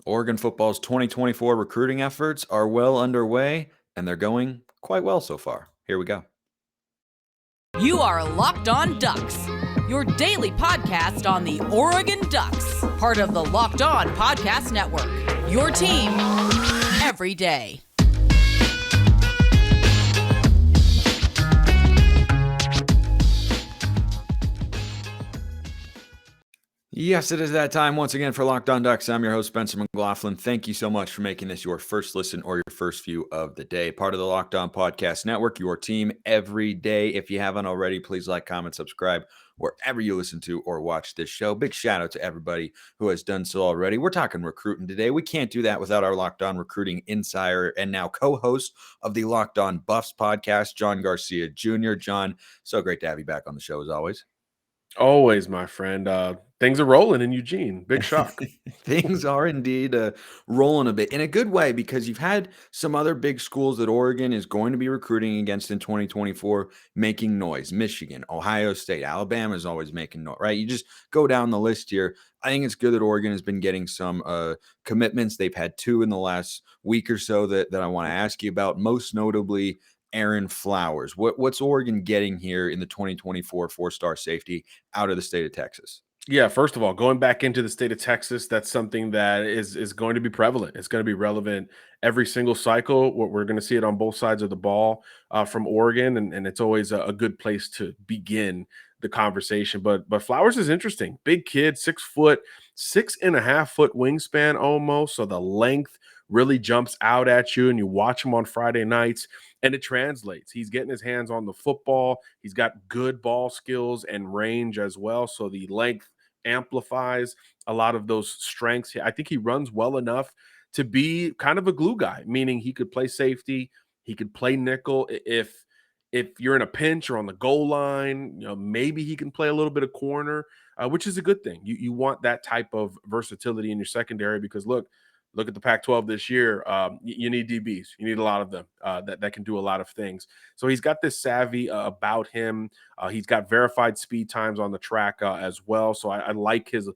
Oregon football's 2024 recruiting efforts are well underway, and they're going quite well so far. Here we go. You are Locked On Ducks, your daily podcast on the Oregon Ducks, part of the Locked On Podcast Network, your team every day. Yes, it is that time once again for Locked On Ducks. I'm your host, Spencer McLaughlin. Thank you so much for making this your first listen or your first view of the day. Part of the Locked On Podcast Network, your team every day. If you haven't already, please like, comment, subscribe wherever you listen to or watch this show. Big shout out to everybody who has done so already. We're talking recruiting today. We can't do that without our Locked On Recruiting insider and now co-host of the Locked On Buffs podcast, John Garcia Jr. John, so great to have you back on the show as always. Always, my friend. Things are rolling in Eugene. Big shock. Things are indeed rolling a bit in a good way because you've had some other big schools that Oregon is going to be recruiting against in 2024 making noise. Michigan, Ohio State, Alabama is always making noise, right? You just go down the list here. I think it's good that Oregon has been getting some commitments. They've had two in the last week or so that I want to ask you about, most notably Aaron Flowers. What's Oregon getting here in the 2024 four-star safety out of the state of Texas? Yeah, first of all, going back into the state of Texas, that's something that is going to be prevalent. It's going to be relevant every single cycle. We're going to see it on both sides of the ball from Oregon, and it's always a good place to begin the conversation. But Flowers is interesting. Big kid, 6 foot, 6.5 foot wingspan almost. So the length really jumps out at you, and you watch him on Friday nights, and it translates. He's getting his hands on the football. He's got good ball skills and range as well. So the length amplifies a lot of those strengths. I think he runs well enough to be kind of a glue guy, meaning he could play safety, he could play nickel. If you're in a pinch or on the goal line, maybe he can play a little bit of corner, which is a good thing. You want that type of versatility in your secondary because look at the Pac-12 this year. You need DBs. You need a lot of them that can do a lot of things. So he's got this savvy about him. He's got verified speed times on the track as well. So I like his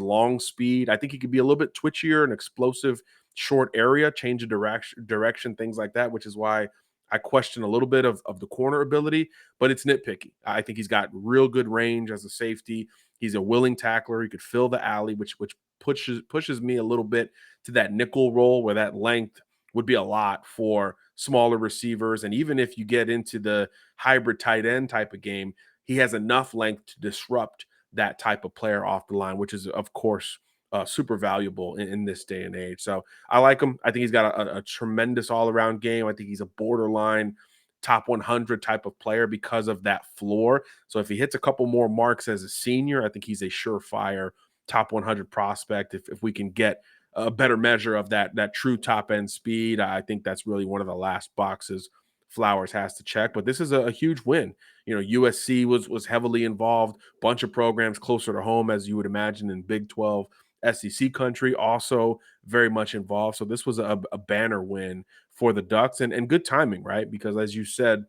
long speed. I think he could be a little bit twitchier and explosive, short area, change of direction, things like that, which is why I question a little bit of the corner ability, but it's nitpicky. I think he's got real good range as a safety. He's a willing tackler. He could fill the alley, which pushes me a little bit to that nickel role where that length would be a lot for smaller receivers. And even if you get into the hybrid tight end type of game, he has enough length to disrupt that type of player off the line, which is, of course, super valuable in this day and age. So I like him. I think he's got a tremendous all-around game. I think he's a borderline top 100 type of player because of that floor. So if he hits a couple more marks as a senior, I think he's a surefire top 100 prospect. If we can get a better measure of that true top end speed, I think that's really one of the last boxes Flowers has to check. But this is a huge win. USC was heavily involved, bunch of programs closer to home, as you would imagine, in Big 12 SEC country, also very much involved. So this was a banner win for the Ducks and good timing, right? Because as you said,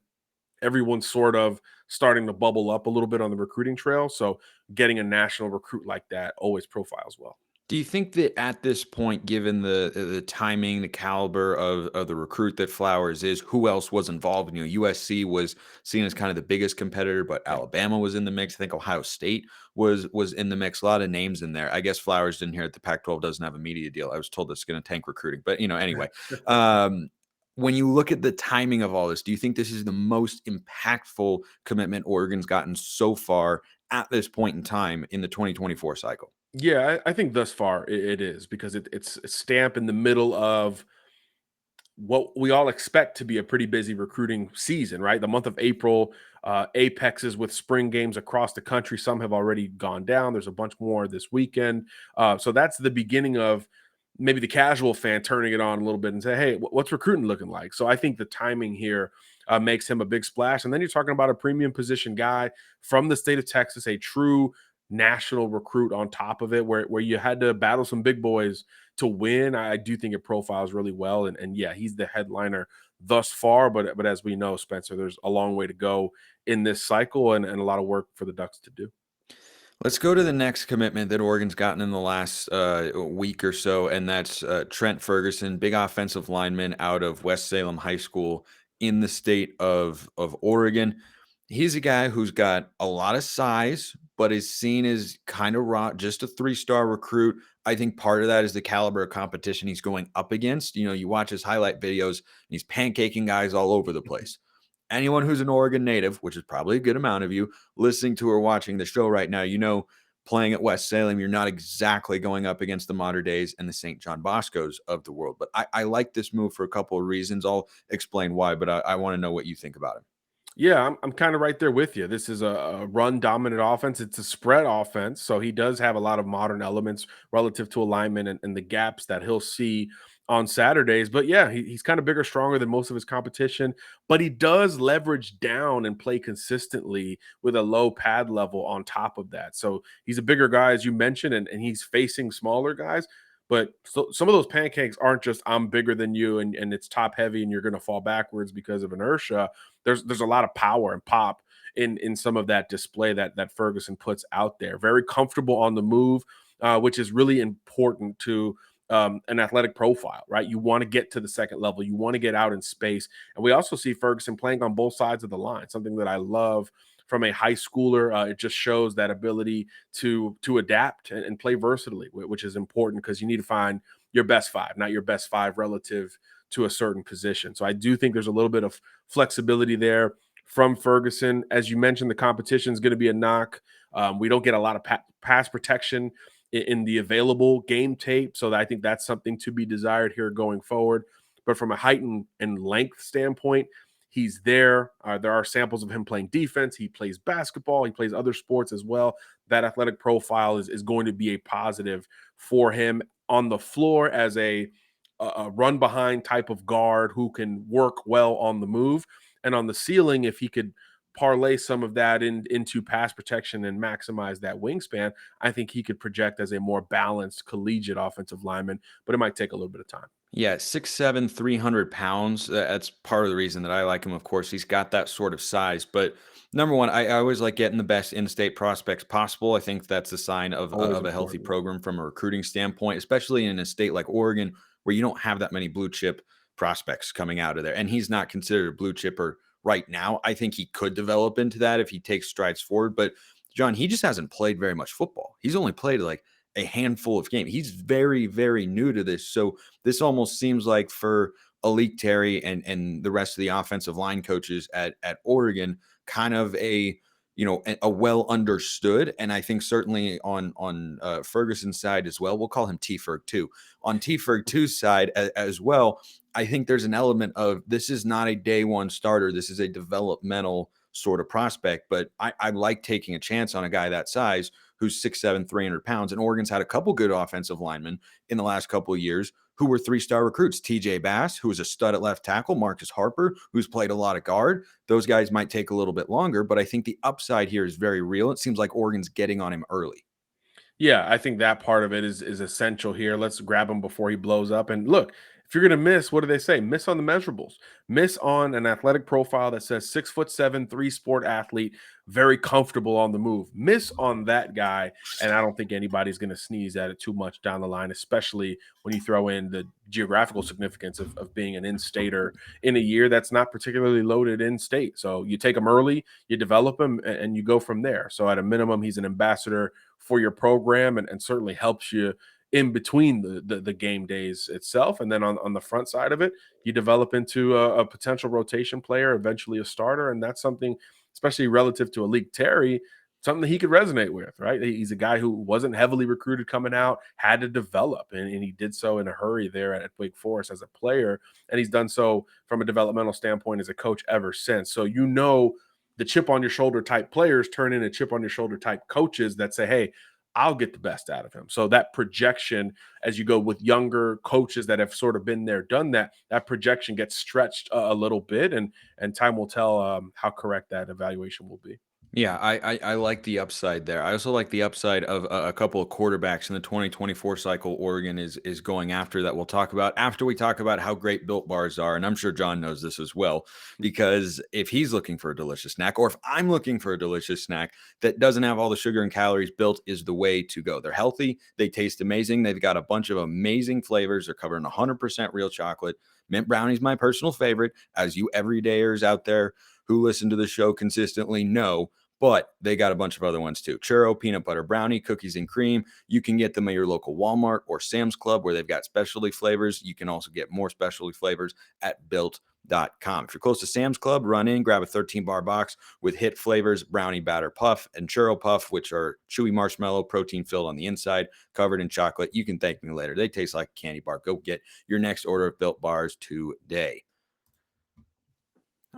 everyone's sort of starting to bubble up a little bit on the recruiting trail. So getting a national recruit like that always profiles well. Do you think that at this point, given the timing, the caliber of the recruit that Flowers is, who else was involved? USC was seen as kind of the biggest competitor, but Alabama was in the mix. I think Ohio State was in the mix. A lot of names in there. I guess Flowers didn't hear that the Pac-12 doesn't have a media deal. I was told it's going to tank recruiting, but anyway. When you look at the timing of all this, do you think this is the most impactful commitment Oregon's gotten so far at this point in time in the 2024 cycle? Yeah, I think thus far it is because it's a stamp in the middle of what we all expect to be a pretty busy recruiting season, right? The month of April, apexes with spring games across the country. Some have already gone down. There's a bunch more this weekend. So that's the beginning of maybe the casual fan turning it on a little bit and say, hey, what's recruiting looking like? So I think the timing here makes him a big splash. And then you're talking about a premium position guy from the state of Texas, a true national recruit on top of it, where you had to battle some big boys to win. I do think it profiles really well. And yeah, he's the headliner thus far. But as we know, Spencer, there's a long way to go in this cycle and a lot of work for the Ducks to do. Let's go to the next commitment that Oregon's gotten in the last week or so, and that's Trent Ferguson, big offensive lineman out of West Salem High School in the state of Oregon. He's a guy who's got a lot of size, but is seen as kind of raw, just a three-star recruit. I think part of that is the caliber of competition he's going up against. You watch his highlight videos, and he's pancaking guys all over the place. Anyone who's an Oregon native, which is probably a good amount of you listening to or watching the show right now, playing at West Salem, you're not exactly going up against the Mater Deis and the St. John Boscos of the world. But I like this move for a couple of reasons. I'll explain why, but I want to know what you think about him. Yeah, I'm kind of right there with you. This is a run dominant offense. It's a spread offense. So he does have a lot of modern elements relative to alignment and the gaps that he'll see on Saturdays. But yeah, he's kind of bigger, stronger than most of his competition. But he does leverage down and play consistently with a low pad level on top of that. So he's a bigger guy, as you mentioned, and he's facing smaller guys. But some of those pancakes aren't just I'm bigger than you and it's top heavy and you're going to fall backwards because of inertia. There's a lot of power and pop in some of that display that Ferguson puts out there. Very comfortable on the move, which is really important to an athletic profile, right? You want to get to the second level, you want to get out in space, and we also see Ferguson playing on both sides of the line. Something that I love from a high schooler. It just shows that ability to adapt and play versatilely, which is important because you need to find your best five, not your best five relative to a certain position. So I do think there's a little bit of flexibility there from Ferguson. As you mentioned, the competition is going to be a knock. We don't get a lot of pass protection in the available game tape, so I think that's something to be desired here going forward. But from a height and length standpoint, he's there. There are samples of him playing defense. He plays basketball. He plays other sports as well. That athletic profile is going to be a positive for him on the floor as a run behind type of guard who can work well on the move. And on the ceiling, if he could parlay some of that into pass protection and maximize that wingspan, I think he could project as a more balanced collegiate offensive lineman, but it might take a little bit of time. Yeah, 6'7", 300 pounds. That's part of the reason that I like him. Of course, he's got that sort of size. But number one, I always like getting the best in-state prospects possible. I think that's a sign Always of a healthy important. program from a recruiting standpoint, especially in a state like Oregon, where you don't have that many blue chip prospects coming out of there. And he's not considered a blue chipper right now. I think he could develop into that if he takes strides forward. But John, he just hasn't played very much football. He's only played like a handful of games. He's very, very new to this. So this almost seems like for Alik Terry and the rest of the offensive line coaches at Oregon, kind of a well understood, and I think certainly on Ferguson's side as well. We'll call him T Ferg 2. On T Ferg 2's side as well, I think there's an element of this is not a day one starter. This is a developmental sort of prospect, but I like taking a chance on a guy that size who's 6'7", 300 pounds. And Oregon's had a couple good offensive linemen in the last couple of years who were three-star recruits. TJ Bass, who was a stud at left tackle, Marcus Harper, who's played a lot of guard. Those guys might take a little bit longer, but I think the upside here is very real. It seems like Oregon's getting on him early. Yeah, I think that part of it is essential here. Let's grab him before he blows up. And look, if you're gonna miss, what do they say? Miss on the measurables. Miss on an athletic profile that says 6'7", three-sport athlete, very comfortable on the move. Miss on that guy, and I don't think anybody's gonna sneeze at it too much down the line, especially when you throw in the geographical significance of being an in-stater in a year that's not particularly loaded in state. So you take him early, you develop him, and you go from there. So at a minimum, he's an ambassador for your program and certainly helps you in between the game days itself. And then on the front side of it, you develop into a potential rotation player, eventually a starter. And that's something, especially relative to Alik Terry, something that he could resonate with, right? He's a guy who wasn't heavily recruited coming out, had to develop, and he did so in a hurry there at Wake Forest as a player. And he's done so from a developmental standpoint as a coach ever since. So, the chip on your shoulder type players turn into chip on your shoulder type coaches that say, hey, I'll get the best out of him. So that projection, as you go with younger coaches that have sort of been there, done that, that projection gets stretched a little bit, and time will tell how correct that evaluation will be. Yeah, I like the upside there. I also like the upside of a couple of quarterbacks in the 2024 cycle Oregon is going after that we'll talk about after we talk about how great Built Bars are. And I'm sure John knows this as well, because if he's looking for a delicious snack, or if I'm looking for a delicious snack that doesn't have all the sugar and calories, Built is the way to go. They're healthy, they taste amazing, they've got a bunch of amazing flavors. They're covered in 100% real chocolate. Mint brownie's my personal favorite, as you everydayers out there who listen to the show consistently know, but they got a bunch of other ones too. Churro, peanut butter brownie, cookies and cream. You can get them at your local Walmart or Sam's Club where they've got specialty flavors. You can also get more specialty flavors at built.com. If you're close to Sam's Club, run in, grab a 13-bar box with hit flavors, brownie batter puff and churro puff, which are chewy marshmallow, protein filled on the inside, covered in chocolate. You can thank me later. They taste like a candy bar. Go get your next order of Built Bars today.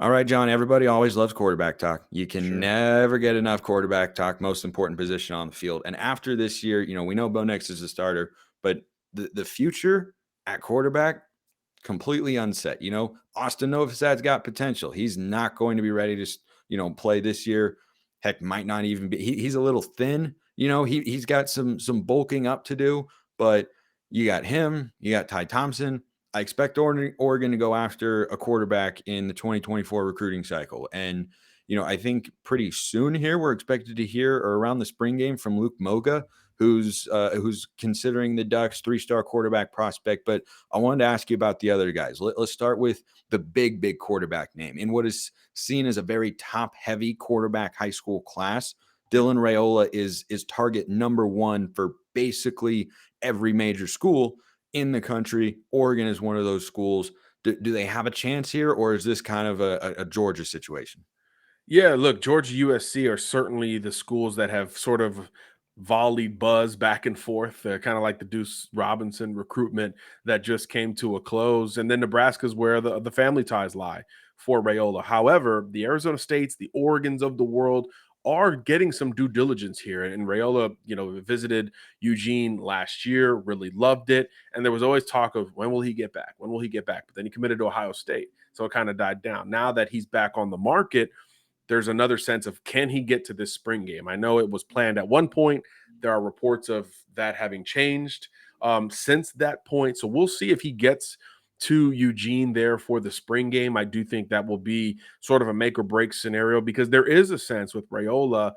All right, John, everybody always loves quarterback talk. You can Sure. never get enough quarterback talk, most important position on the field. And after this year, we know Bo Nix is the starter, but the future at quarterback, completely unset. Austin Novosad's got potential. He's not going to be ready to, play this year. Heck, might not even be. He's a little thin. He's got some bulking up to do, but you got him, you got Ty Thompson. I expect Oregon to go after a quarterback in the 2024 recruiting cycle. And, I think pretty soon here, we're expected to hear, or around the spring game, from Luke Moga, who's considering the Ducks 3-star quarterback prospect. But I wanted to ask you about the other guys. Let's start with the big quarterback name in what is seen as a very top-heavy quarterback high school class. Dylan Raiola is target number one for basically every major school in the country. Oregon is one of those schools. Do they have a chance here, or is this kind of a Georgia situation? Yeah, look, Georgia, USC are certainly the schools that have sort of volleyed buzz back and forth, kind of like the Deuce Robinson recruitment that just came to a close. And then Nebraska's where the family ties lie for Raiola. However, the Arizona States, the Oregons of the world are getting some due diligence here. And Raiola, visited Eugene last year, really loved it. And there was always talk of when will he get back? When will he get back? But then he committed to Ohio State. So it kind of died down. Now that he's back on the market, there's another sense of, can he get to this spring game? I know it was planned at one point. There are reports of that having changed since that point. So we'll see if he gets to Eugene there for the spring game. I do think that will be sort of a make or break scenario, because there is a sense with Raiola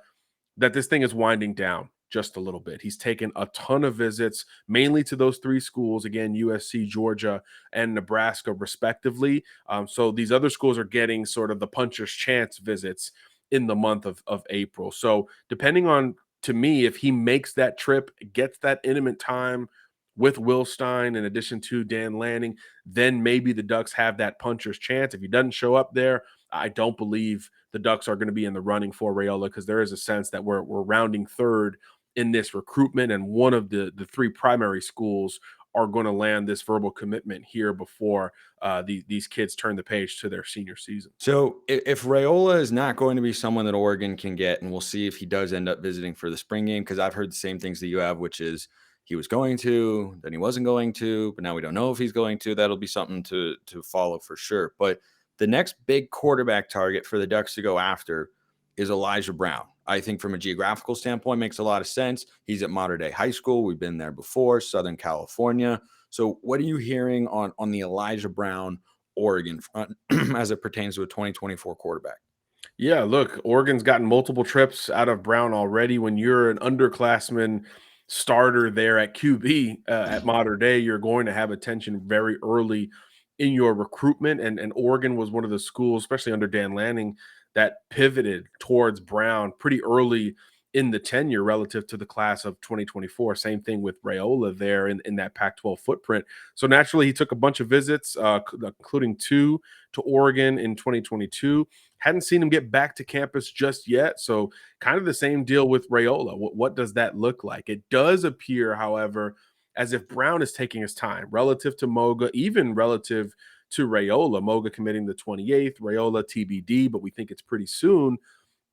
that this thing is winding down just a little bit. He's taken a ton of visits, mainly to those three schools, again, USC, Georgia, and Nebraska, respectively. So these other schools are getting sort of the puncher's chance visits in the month of April. So depending on, to me, if he makes that trip, gets that intimate time with Will Stein in addition to Dan Lanning, then maybe the Ducks have that puncher's chance. If he doesn't show up there, I don't believe the Ducks are going to be in the running for Raiola, because there is a sense that we're rounding third in this recruitment, and one of the three primary schools are going to land this verbal commitment here before these kids turn the page to their senior season. So if Raiola is not going to be someone that Oregon can get, and we'll see if he does end up visiting for the spring game, because I've heard the same things that you have, which is he was going to, then he wasn't going to, but now we don't know if he's going to. That'll be something to follow for sure. But the next big quarterback target for the Ducks to go after is Elijah Brown. I think from a geographical standpoint, makes a lot of sense. He's at Mater Dei High School. We've been there before, Southern California. So what are you hearing on the Elijah Brown Oregon front as it pertains to a 2024 quarterback? Yeah, look, Oregon's gotten multiple trips out of Brown already. When you're an underclassman starter there at QB at Mater Dei, you're going to have attention very early in your recruitment. And Oregon was one of the schools, especially under Dan Lanning, that pivoted towards Brown pretty early in the tenure relative to the class of 2024. Same thing with Raiola there in that Pac-12 footprint. So naturally, he took a bunch of visits, including two to Oregon in 2022. Hadn't seen him get back to campus just yet. So kind of the same deal with Raiola. What does that look like? It does appear, however, as if Brown is taking his time relative to Moga, even relative to Raiola. Moga committing the 28th, Raiola TBD, but we think it's pretty soon.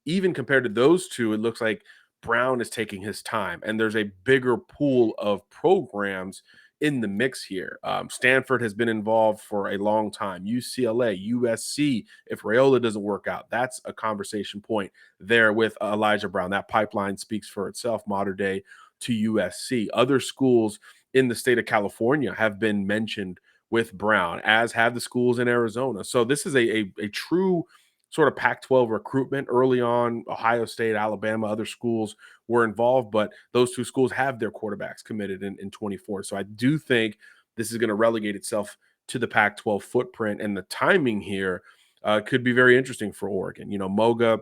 Even compared to those two, it looks like Brown is taking his time, and there's a bigger pool of programs in the mix here. Stanford has been involved for a long time. UCLA, USC, if Raiola doesn't work out, that's a conversation point there with Elijah Brown. That pipeline speaks for itself, modern day to USC. Other schools in the state of California have been mentioned with Brown, as have the schools in Arizona. So this is a true sort of Pac-12 recruitment early on. Ohio State, Alabama, other schools were involved, but those two schools have their quarterbacks committed in 24. So I do think this is going to relegate itself to the Pac-12 footprint, and the timing here could be very interesting for Oregon. Moga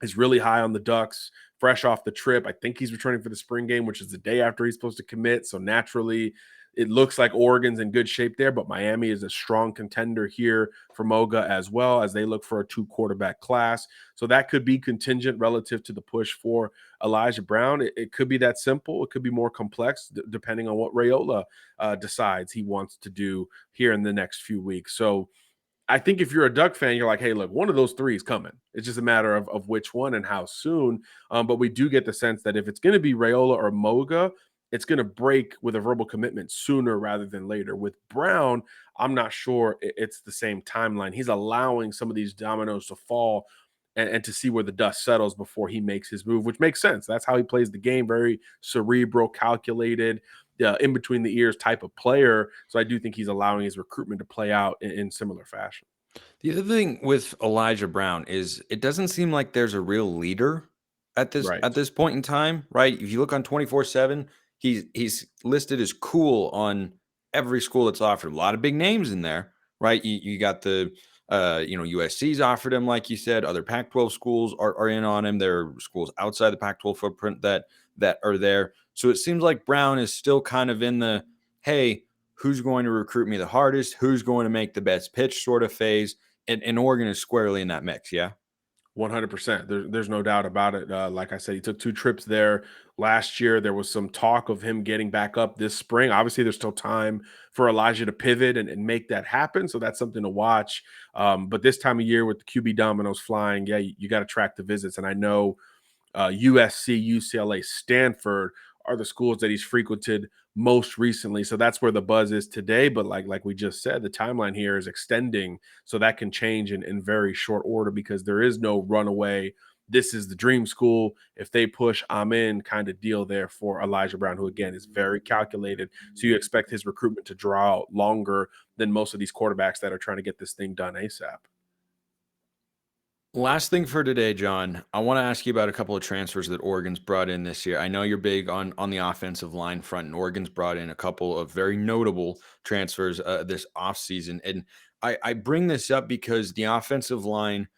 is really high on the Ducks, fresh off the trip. I think he's returning for the spring game, which is the day after he's supposed to commit. So naturally, it looks like Oregon's in good shape there, but Miami is a strong contender here for Moga as well, as they look for a 2 quarterback class. So that could be contingent relative to the push for Elijah Brown. It could be that simple. It could be more complex depending on what Raiola decides he wants to do here in the next few weeks. So I think if you're a Duck fan, you're like, hey, look, one of those 3 is coming. It's just a matter of which one and how soon. But we do get the sense that if it's going to be Raiola or Moga, it's going to break with a verbal commitment sooner rather than later. With Brown, I'm not sure it's the same timeline. He's allowing some of these dominoes to fall and to see where the dust settles before he makes his move, which makes sense. That's how he plays the game, very cerebral, calculated, in between the ears type of player. So I do think he's allowing his recruitment to play out in similar fashion. The other thing with Elijah Brown is it doesn't seem like there's a real leader Right. at this point in time, right? If you look on 24/7, he's listed as cool on every school that's offered. A lot of big names in there, right? You got the USC's offered him, like you said. Other Pac-12 schools are in on him. There are schools outside the Pac-12 footprint that are there. So it seems like Brown is still kind of in the hey, who's going to recruit me the hardest? Who's going to make the best pitch sort of phase? And Oregon is squarely in that mix, yeah? 100%. There's no doubt about it. Like I said, he took 2 trips there last year. There was some talk of him getting back up this spring. Obviously, there's still time for Elijah to pivot and make that happen. So that's something to watch. But this time of year with the QB dominoes flying, yeah, you got to track the visits. And I know USC, UCLA, Stanford are the schools that he's frequented most recently. So that's where the buzz is today. But like we just said, the timeline here is extending. So that can change in very short order because there is no runaway. This is the dream school. If they push, I'm in kind of deal there for Elijah Brown, who again is very calculated. So you expect his recruitment to draw out longer than most of these quarterbacks that are trying to get this thing done ASAP. Last thing for today, John. I want to ask you about a couple of transfers that Oregon's brought in this year. I know you're big on the offensive line front, and Oregon's brought in a couple of very notable transfers this offseason. And I bring this up because the offensive line,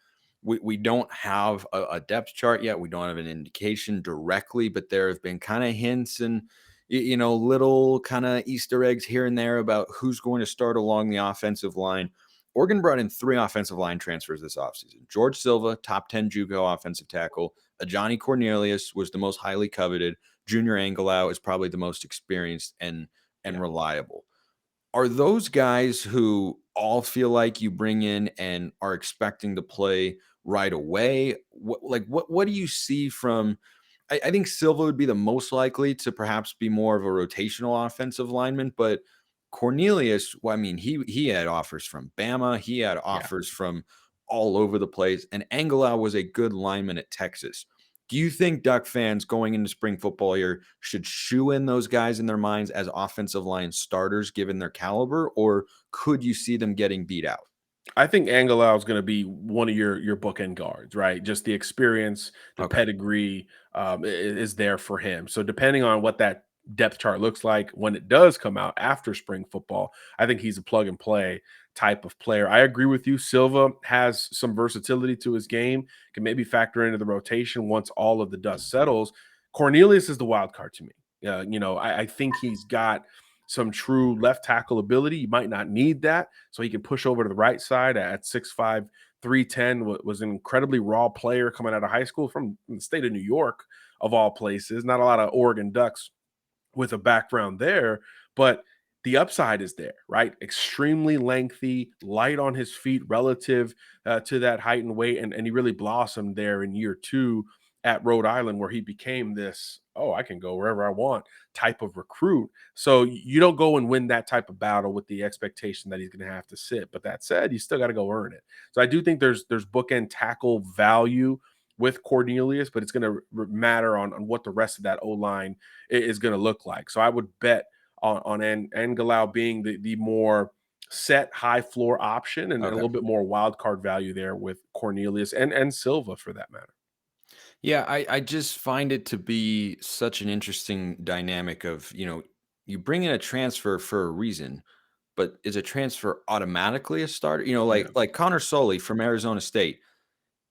we don't have a depth chart yet. We don't have an indication directly, but there have been kind of hints and little kind of Easter eggs here and there about who's going to start along the offensive line. Oregon brought in 3 offensive line transfers this offseason. George Silva, top 10 JUCO offensive tackle. Johnny Cornelius was the most highly coveted. Junior Angelau is probably the most experienced and reliable. Are those guys who all feel like you bring in and are expecting to play right away? What do you see from I think Silva would be the most likely to perhaps be more of a rotational offensive lineman, but Cornelius, well, I mean, he had offers from Bama, he had Yeah. offers from all over the place, and Angelau was a good lineman at Texas. Do you think Duck fans going into spring football year should shoe in those guys in their minds as offensive line starters given their caliber, or could you see them getting beat out? I think Angelau is going to be one of your bookend guards, right? Just the experience, the Okay. pedigree is there for him. So depending on what that depth chart looks like when it does come out after spring football, I think he's a plug and play type of player. I agree with you. Silva has some versatility to his game, can maybe factor into the rotation once all of the dust settles. Cornelius is the wild card to me. I think he's got some true left tackle ability. You might not need that. So he can push over to the right side at 6'5", 310, was an incredibly raw player coming out of high school from the state of New York, of all places. Not a lot of Oregon Ducks with a background there, but the upside is there, right? Extremely lengthy, light on his feet relative to that height and weight. And he really blossomed there in year 2 at Rhode Island, where he became this, oh, I can go wherever I want type of recruit. So you don't go and win that type of battle with the expectation that he's going to have to sit. But that said, you still got to go earn it. So I do think there's bookend tackle value with Cornelius, but it's going to matter on what the rest of that O line is going to look like. So I would bet on Angalau being the more set high floor option and a Okay. little bit more wild card value there with Cornelius and Silva for that matter. Yeah, I just find it to be such an interesting dynamic of, you bring in a transfer for a reason, but is a transfer automatically a starter? Yeah. Like Connor Soley from Arizona State.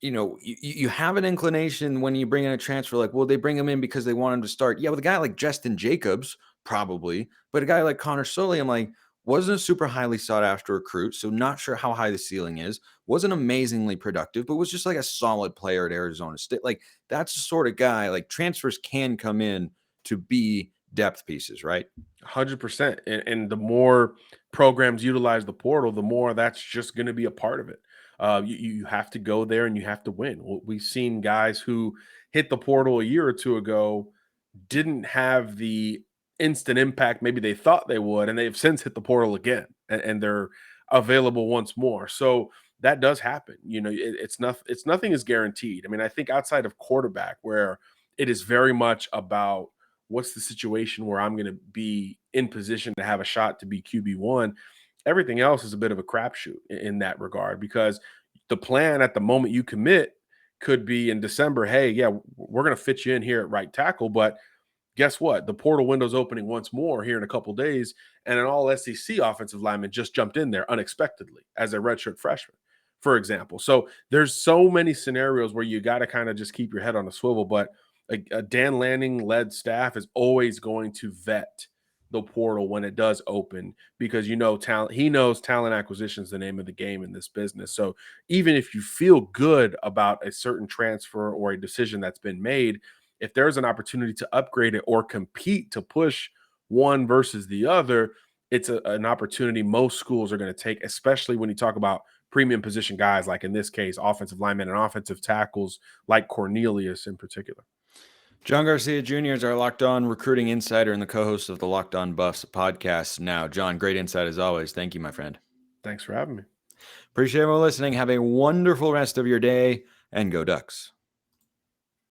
You have an inclination when you bring in a transfer, like, well, they bring him in because they want him to start. Yeah, with a guy like Justin Jacobs, probably, but a guy like Connor Soley, I'm like, wasn't a super highly sought after recruit, so not sure how high the ceiling is. Wasn't amazingly productive, but was just like a solid player at Arizona State. Like that's the sort of guy. Like transfers can come in to be depth pieces, right? 100%. And the more programs utilize the portal, the more that's just going to be a part of it. You have to go there and you have to win. We've seen guys who hit the portal a year or two ago didn't have the instant impact maybe they thought they would, and they've since hit the portal again, and they're available once more. So that does happen. It's nothing is guaranteed. I mean, I think outside of quarterback, where it is very much about what's the situation where I'm going to be in position to have a shot to be QB1. Everything else is a bit of a crapshoot in that regard, because the plan at the moment you commit could be in December. Hey, yeah, we're going to fit you in here at right tackle, but guess what? The portal window's opening once more here in a couple days, and an all SEC offensive lineman just jumped in there unexpectedly as a redshirt freshman, for example. So there's so many scenarios where you got to kind of just keep your head on a swivel. But a Dan Lanning led staff is always going to vet the portal when it does open, because talent. He knows talent acquisition is the name of the game in this business. So even if you feel good about a certain transfer or a decision that's been made, if there's an opportunity to upgrade it or compete to push one versus the other, it's an opportunity most schools are going to take, especially when you talk about premium position guys, like in this case, offensive linemen and offensive tackles like Cornelius in particular. John Garcia Jr. is our Locked On recruiting insider and the co-host of the Locked On Buffs podcast. Now, John, great insight as always. Thank you, my friend. Thanks for having me. Appreciate everyone listening. Have a wonderful rest of your day, and go Ducks.